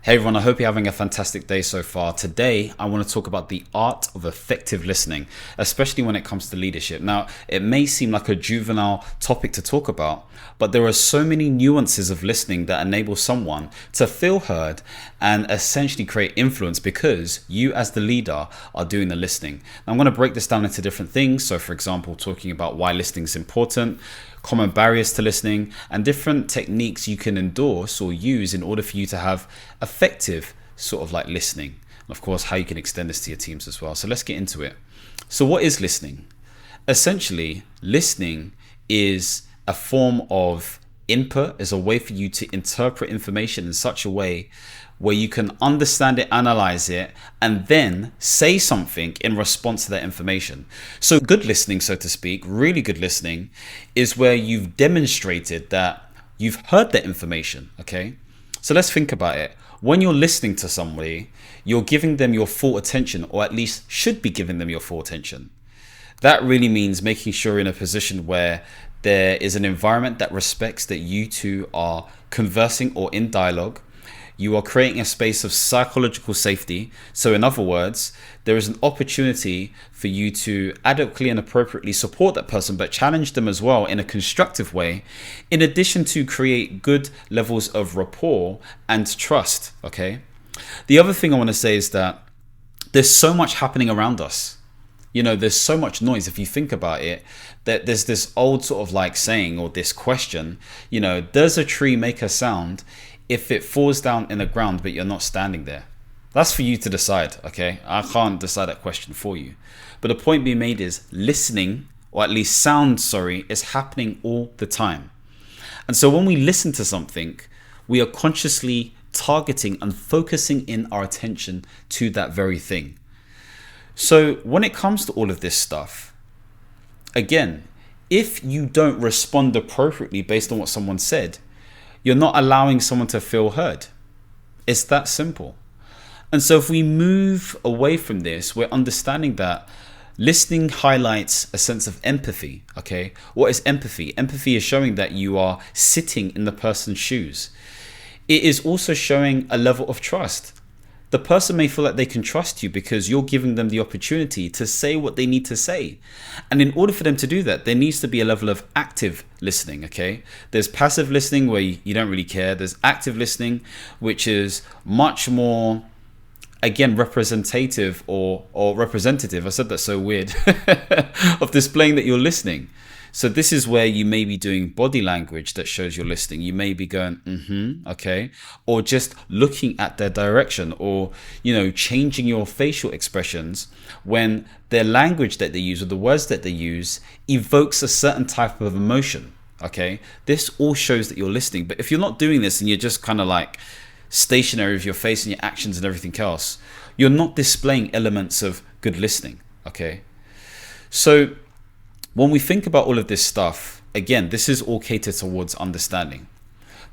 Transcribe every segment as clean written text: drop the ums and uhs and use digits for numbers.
Hey everyone, I hope you're having a fantastic day so far. Today, I want to talk about the art of effective listening, especially when it comes to leadership. Now, it may seem like a juvenile topic to talk about, but there are so many nuances of listening that enable someone to feel heard and essentially create influence because you as the leader are doing the listening. Now, I'm going to break this down into different things. So for example, talking about why listening is important, common barriers to listening, and different techniques you can endorse or use in order for you to have effective sort of like listening. And of course, how you can extend this to your teams as well. So let's get into it. So what is listening? Essentially, listening is a form of input, is a way for you to interpret information in such a way where you can understand it, analyze it, and then say something in response to that information. So good listening, so to speak, really good listening is where you've demonstrated that you've heard that information, okay? So let's think about it. When you're listening to somebody, you're giving them your full attention, or at least should be giving them your full attention. That really means making sure you're in a position where there is an environment that respects that you two are conversing or in dialogue. You are creating a space of psychological safety. So in other words, there is an opportunity for you to adequately and appropriately support that person, but challenge them as well in a constructive way, in addition to create good levels of rapport and trust, okay? The other thing I want to say is that there's so much happening around us. You know, there's so much noise. If you think about it, that there's this old sort of like saying or this question, you know, does a tree make a sound if it falls down in the ground but you're not standing there? That's for you to decide, okay? I can't decide that question for you. But the point being made is listening, or at least sound, is happening all the time. And so when we listen to something, we are consciously targeting and focusing in our attention to that very thing. So when it comes to all of this stuff, again, if you don't respond appropriately based on what someone said, you're not allowing someone to feel heard. It's that simple. And so if we move away from this, we're understanding that listening highlights a sense of empathy, okay? What is empathy? Empathy is showing that you are sitting in the person's shoes. It is also showing a level of trust. The person may feel like they can trust you because you're giving them the opportunity to say what they need to say. And in order for them to do that, there needs to be a level of active listening, okay? There's passive listening where you don't really care. There's active listening, which is much more, again, representative or representative. I said that so weird, of displaying that you're listening. So this is where you may be doing body language that shows you're listening. You may be going, okay, or just looking at their direction, or, you know, changing your facial expressions when their language that they use or the words that they use evokes a certain type of emotion, okay? This all shows that you're listening. But if you're not doing this and you're just kind of like stationary with your face and your actions and everything else, you're not displaying elements of good listening, okay? So when we think about all of this stuff, again, this is all catered towards understanding.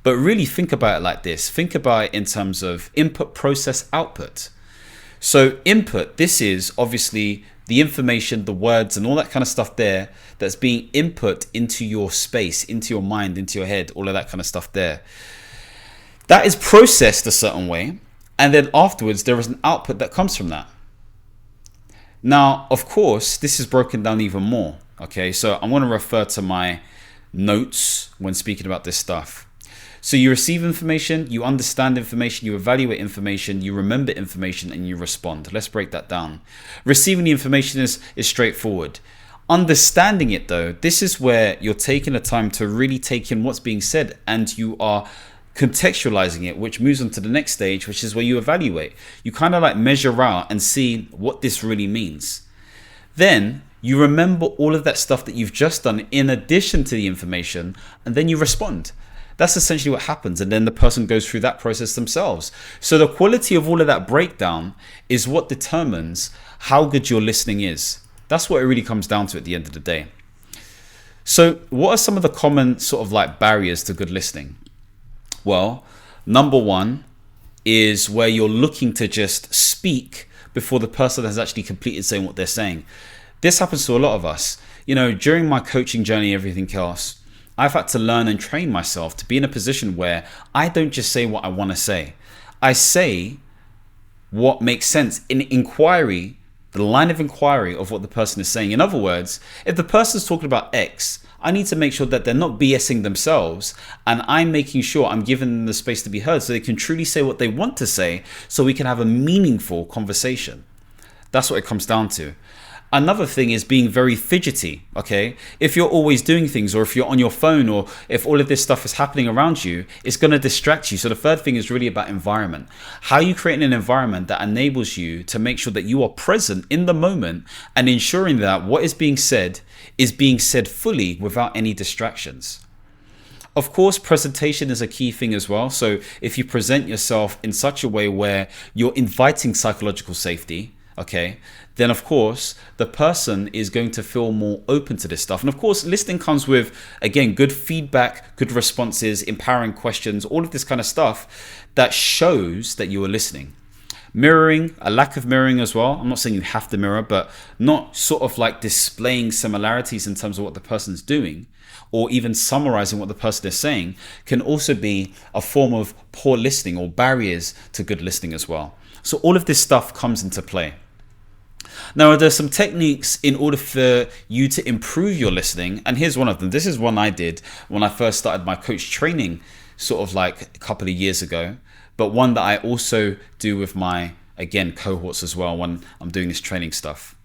But really think about it like this. Think about it in terms of input, process, output. So input, this is obviously the information, the words and all that kind of stuff there that's being input into your space, into your mind, into your head, all of that kind of stuff there. That is processed a certain way. And then afterwards, there is an output that comes from that. Now, of course, this is broken down even more. Okay, so I'm going to refer to my notes when speaking about this stuff. So you receive information, you understand information, you evaluate information, you remember information, and you respond. Let's break that down. Receiving the information is straightforward. Understanding it though, this is where you're taking the time to really take in what's being said and you are contextualizing it, which moves on to the next stage, which is where you evaluate. You kind of like measure out and see what this really means. Then you remember all of that stuff that you've just done in addition to the information, and then you respond. That's essentially what happens. And then the person goes through that process themselves. So the quality of all of that breakdown is what determines how good your listening is. That's what it really comes down to at the end of the day. So what are some of the common sort of like barriers to good listening? Well, number one is where you're looking to just speak before the person has actually completed saying what they're saying. This happens to a lot of us. You know, during my coaching journey, everything else, I've had to learn and train myself to be in a position where I don't just say what I want to say. I say what makes sense in inquiry, the line of inquiry of what the person is saying. In other words, if the person's talking about X, I need to make sure that they're not BSing themselves, and I'm making sure I'm giving them the space to be heard so they can truly say what they want to say, so we can have a meaningful conversation. That's what it comes down to. Another thing is being very fidgety, okay? If you're always doing things, or if you're on your phone, or if all of this stuff is happening around you, it's going to distract you. So the third thing is really about environment. How are you creating an environment that enables you to make sure that you are present in the moment and ensuring that what is being said fully without any distractions? Of course, presentation is a key thing as well. So if you present yourself in such a way where you're inviting psychological safety, okay, then of course the person is going to feel more open to this stuff. And of course, listening comes with, again, good feedback, good responses, empowering questions, all of this kind of stuff that shows that you are listening. Mirroring, a lack of mirroring as well. I'm not saying you have to mirror, but not sort of like displaying similarities in terms of what the person's doing, or even summarizing what the person is saying, can also be a form of poor listening or barriers to good listening as well. So all of this stuff comes into play. Now, there's some techniques in order for you to improve your listening, and here's one of them. This is one I did when I first started my coach training sort of like a couple of years ago, but one that I also do with my, again, cohorts as well when I'm doing this training stuff.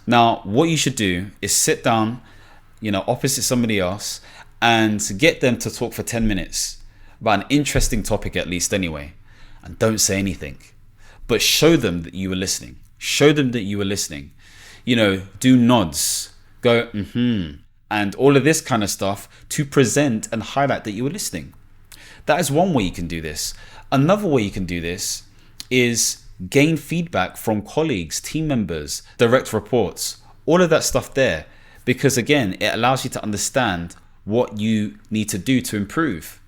Now, what you should do is sit down, opposite somebody else, and get them to talk for 10 minutes about an interesting topic, at least anyway, and don't say anything, but show them that you were listening. Show them that you were listening. Do nods, go and all of this kind of stuff to present and highlight that you were listening. That is one way you can do this. Another way you can do this is gain feedback from colleagues, team members, direct reports, all of that stuff there, because again, it allows you to understand what you need to do to improve.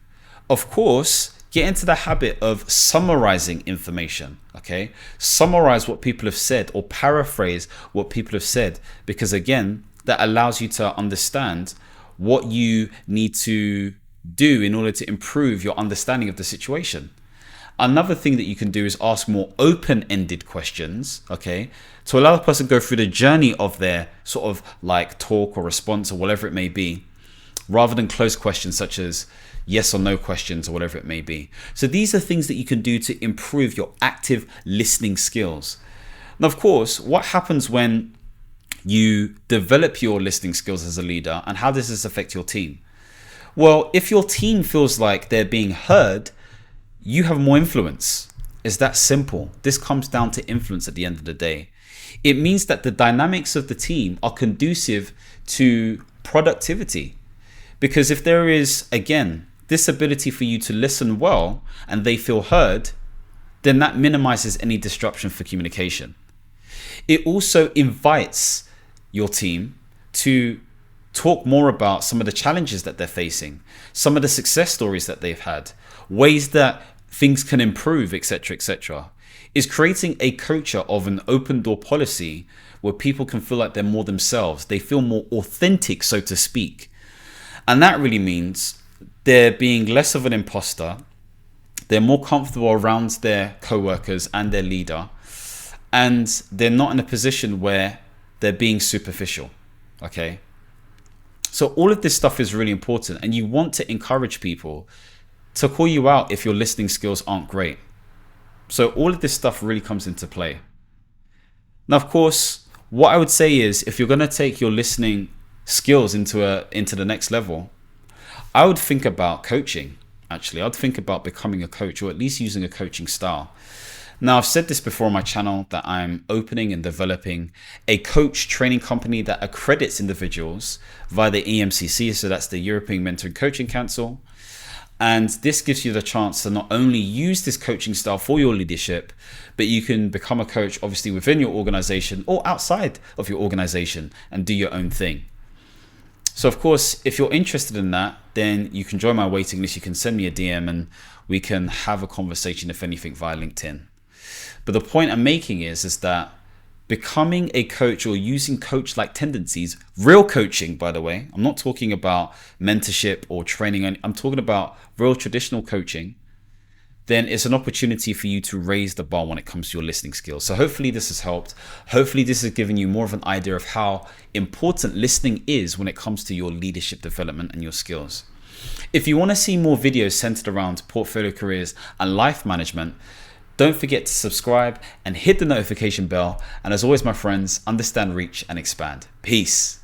Of course, get into the habit of summarizing information, okay? Summarize what people have said or paraphrase what people have said, because again, that allows you to understand what you need to do in order to improve your understanding of the situation. Another thing that you can do is ask more open-ended questions, okay? To allow the person to go through the journey of their sort of like talk or response or whatever it may be, rather than closed questions such as yes or no questions or whatever it may be. So these are things that you can do to improve your active listening skills. Now, of course, what happens when you develop your listening skills as a leader, and how does this affect your team? Well, if your team feels like they're being heard, you have more influence. It's that simple. This comes down to influence at the end of the day. It means that the dynamics of the team are conducive to productivity. Because if there is, again, this ability for you to listen well and they feel heard, then that minimizes any disruption for communication. It also invites your team to talk more about some of the challenges that they're facing, some of the success stories that they've had, ways that things can improve, etc., etc. Is creating a culture of an open door policy where people can feel like they're more themselves. They feel more authentic, so to speak. And that really means they're being less of an imposter. They're more comfortable around their co-workers and their leader. And they're not in a position where they're being superficial. Okay. So all of this stuff is really important. And you want to encourage people to call you out if your listening skills aren't great. So all of this stuff really comes into play. Now, of course, what I would say is if you're going to take your listening skills into the next level, I would think about coaching. Actually, I'd think about becoming a coach, or at least using a coaching style. Now, I've said this before on my channel that I'm opening and developing a coach training company that accredits individuals via the EMCC, so that's the European Mentoring Coaching Council. And this gives you the chance to not only use this coaching style for your leadership, but you can become a coach obviously within your organization or outside of your organization and do your own thing. So of course, if you're interested in that, then you can join my waiting list. You can send me a DM and we can have a conversation, if anything, via LinkedIn. But the point I'm making is that becoming a coach or using coach-like tendencies, real coaching, by the way, I'm not talking about mentorship or training. I'm talking about real traditional coaching, then it's an opportunity for you to raise the bar when it comes to your listening skills. So hopefully this has helped. Hopefully this has given you more of an idea of how important listening is when it comes to your leadership development and your skills. If you want to see more videos centered around portfolio careers and life management, don't forget to subscribe and hit the notification bell. And as always, my friends, understand, reach, and expand. Peace.